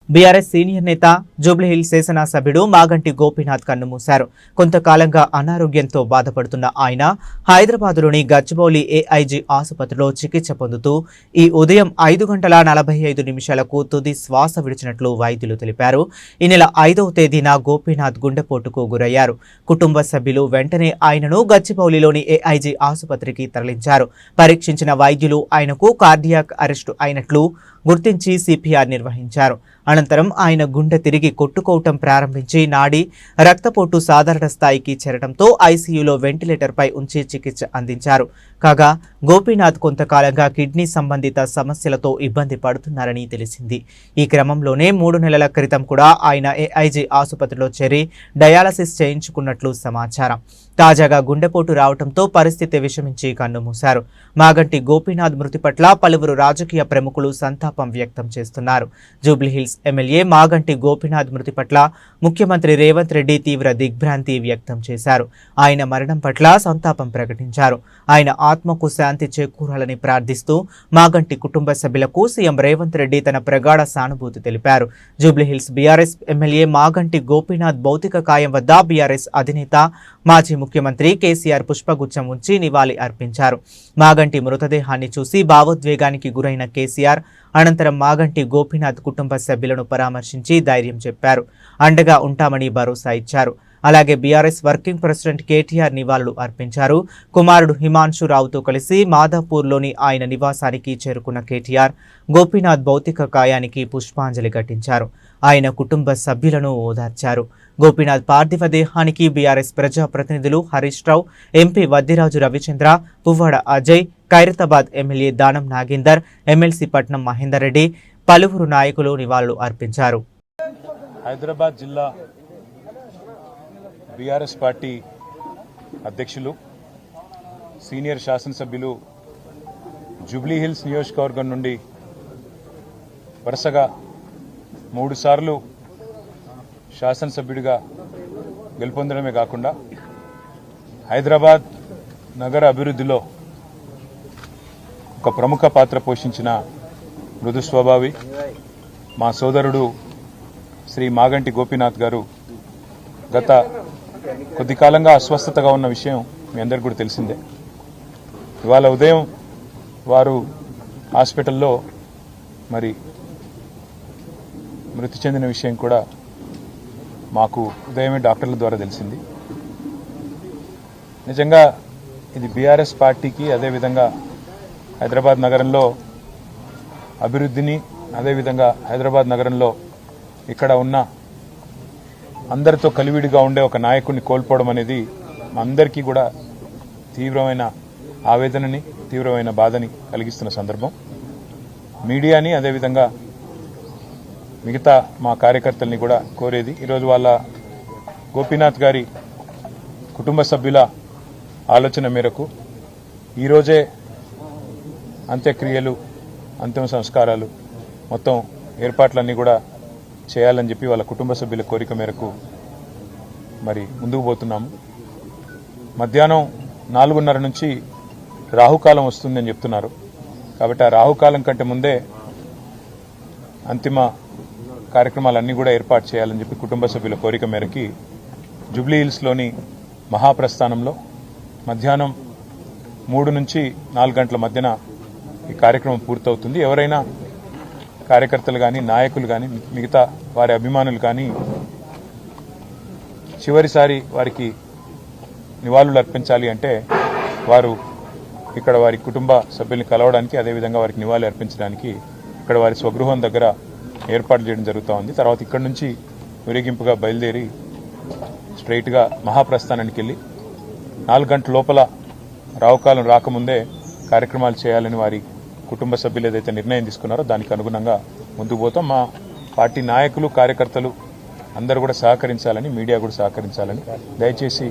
BRS senior నేత జూబ్లీహిల్స్ శాసనసభ్యుడు మాగంటి గోపీనాథ్ కన్నుమూశారు. కొంతకాలంగా అనారోగ్యంతో బాధపడుతున్న ఆయన హైదరాబాద్లోని గచ్చిబౌలి ఏఐజీ ఆసుపత్రిలో చికిత్స పొందుతూ ఈ ఉదయం 5:45 తుది శ్వాస విడిచినట్లు వైద్యులు తెలిపారు. ఈ నెల 5వ తేదీన గోపీనాథ్ గుండెపోటుకు గురయ్యారు. కుటుంబ సభ్యులు వెంటనే ఆయనను గచ్చిబౌలిలోని ఏఐజీ ఆసుపత్రికి తరలించారు. పరీక్షించిన వైద్యులు ఆయనకు కార్డియాక్ అరెస్టు అయినట్లు గుర్తించి సిపిఆర్ నిర్వహించారు. అనంతరం ఆయన గుండె తిరిగి కొట్టుకోవటం ప్రారంభించి నాడి రక్తపోటు సాధారణ స్థాయికి చేరడంతో ఐసీయూలో వెంటిలేటర్పై ఉంచి చికిత్స అందించారు. కాగా గోపీనాథ్ కొంతకాలంగా కిడ్నీ సంబంధిత సమస్యలతో ఇబ్బంది పడుతున్నారని తెలిసింది. ఈ క్రమంలోనే 3 నెలల క్రితం కూడా ఆయన ఏఐజీ ఆసుపత్రిలో చేరి డయాలసిస్ చేయించుకున్నట్లు సమాచారం. తాజాగా గుండెపోటు రావడంతో పరిస్థితి విషమించి కన్నుమూశారు. మాగంటి గోపీనాథ్ మృతి పట్ల పలువురు రాజకీయ ప్రముఖులు సంతాపం వ్యక్తం చేస్తున్నారు. జూబ్లీహిల్స్ ఎమ్మెల్యే మాగంటి గోపీనాథ్ మృతి పట్ల ముఖ్యమంత్రి రేవంత్ రెడ్డి తీవ్ర దిగ్భ్రాంతి వ్యక్తం చేశారు. ఆయన మరణం పట్ల సంతాపం ప్రకటించారు. ఆయన ఆత్మకు శాంతి చేకూరాలని ప్రార్థిస్తూ మాగంటి కుటుంబ సభ్యులకు సీఎం రేవంత్ రెడ్డి తన ప్రగాఢ సానుభూతి తెలిపారు. జూబ్లీహిల్స్ బీఆర్ఎస్ ఎమ్మెల్యే మాగంటి గోపీనాథ్ భౌతిక కాయం వద్ద బీఆర్ఎస్ అధినేత మాజీ ముఖ్యమంత్రి కేసీఆర్ పుష్పగుచ్చం ఉంచి నివాళి అర్పించారు. మాగంటి మృతదేహాన్ని చూసి భావోద్వేగానికి గురైన కేసీఆర్ అనంతరం మాగంటి గోపీనాథ్ కుటుంబ సభ్యులను పరామర్శించి ధైర్యం చెప్పారు. అండగా ఉంటామని భరోసా ఇచ్చారు. అలాగే బీఆర్ఎస్ వర్కింగ్ ప్రెసిడెంట్ కేటీఆర్ నివాళులు అర్పించారు. కుమారుడు హిమాంశు రావుతో కలిసి మాధాపూర్లోని ఆయన నివాసానికి చేరుకున్న కేటీఆర్ గోపీనాథ్ భౌతిక కాయానికి పుష్పాంజలి ఘటించారు. ఆయన కుటుంబ సభ్యులను ఓదార్చారు. గోపీనాథ్ పార్థివ దేహానికి బీఆర్ఎస్ ప్రజాప్రతినిధులు Harish Rao, MP Vaddiraju Ravichandra, Puvvada Ajay, Khairatabad MLA Danam Nagender, MLC పట్నం మహేందర్ రెడ్డి, పలువురు నాయకులు నివాళులు అర్పించారు. హైదరాబాద్ జిల్లా బీఆర్ఎస్ పార్టీ అధ్యక్షులు, సీనియర్ శాసనసభ్యులు, జూబ్లీహిల్స్ నియోజకవర్గం నుండి వరుసగా 3 సార్లు శాసనసభ్యుడిగా గెలుపొందడమే కాకుండా హైదరాబాద్ నగర అభివృద్ధిలో ఒక ప్రముఖ పాత్ర పోషించిన మృదు స్వభావి మా సోదరుడు శ్రీ మాగంటి గోపీనాథ్ గారు గత కొద్ది కాలంగా అస్వస్థతగా ఉన్న విషయం మీ అందరికీ కూడా తెలిసిందే. ఇవాళ ఉదయం వారు హాస్పిటల్లో మరి మృతి చెందిన విషయం కూడా మాకు ఉదయమే డాక్టర్ల ద్వారా తెలిసింది. నిజంగా ఇది బీఆర్ఎస్ పార్టీకి, అదేవిధంగా హైదరాబాద్ నగరంలో అభివృద్ధిని, అదేవిధంగా హైదరాబాద్ నగరంలో ఇక్కడ ఉన్న అందరితో కలివిడిగా ఉండే ఒక నాయకుడిని కోల్పోవడం అనేది మా అందరికీ కూడా తీవ్రమైన ఆవేదనని, తీవ్రమైన బాధని కలిగిస్తున్న సందర్భం. మీడియాని, అదేవిధంగా మిగతా మా కార్యకర్తల్ని కూడా కోరేది, ఈరోజు వాళ్ళ గోపీనాథ్ గారి కుటుంబ సభ్యుల ఆలోచన మేరకు ఈరోజే అంత్యక్రియలు, అంతిమ సంస్కారాలు, మొత్తం ఏర్పాట్లన్నీ కూడా చేయాలని చెప్పి వాళ్ళ కుటుంబ సభ్యుల కోరిక మేరకు మరి ముందుకు పోతున్నాము. మధ్యాహ్నం 4:30 నుంచి రాహుకాలం వస్తుందని చెప్తున్నారు. కాబట్టి ఆ రాహుకాలం కంటే ముందే అంతిమ కార్యక్రమాలన్నీ కూడా ఏర్పాటు చేయాలని చెప్పి కుటుంబ సభ్యుల కోరిక మేరకి జూబ్లీహిల్స్లోని మహాప్రస్థానంలో మధ్యాహ్నం 3 నుంచి 4 గంటల మధ్యన ఈ కార్యక్రమం పూర్తవుతుంది. ఎవరైనా కార్యకర్తలు కానీ, నాయకులు కానీ, మిగతా వారి అభిమానులు కానీ చివరిసారి వారికి నివాళులు అర్పించాలి అంటే వారు ఇక్కడ వారి కుటుంబ సభ్యుల్ని కలవడానికి, అదేవిధంగా వారికి నివాళులు అర్పించడానికి ఇక్కడ వారి స్వగృహం దగ్గర ఏర్పాటు చేయడం జరుగుతూ ఉంది. తర్వాత ఇక్కడ నుంచి ఊరేగింపుగా బయలుదేరి స్ట్రైట్గా మహాప్రస్థానానికి వెళ్ళి 4 గంటల లోపల రావుకాలం రాకముందే కార్యక్రమాలు చేయాలని వారి కుటుంబ సభ్యులు ఏదైతే నిర్ణయం తీసుకున్నారో దానికి అనుగుణంగా ముందుకు పోతాం. మా పార్టీ నాయకులు, కార్యకర్తలు అందరూ కూడా సహకరించాలని, మీడియా కూడా సహకరించాలని దయచేసి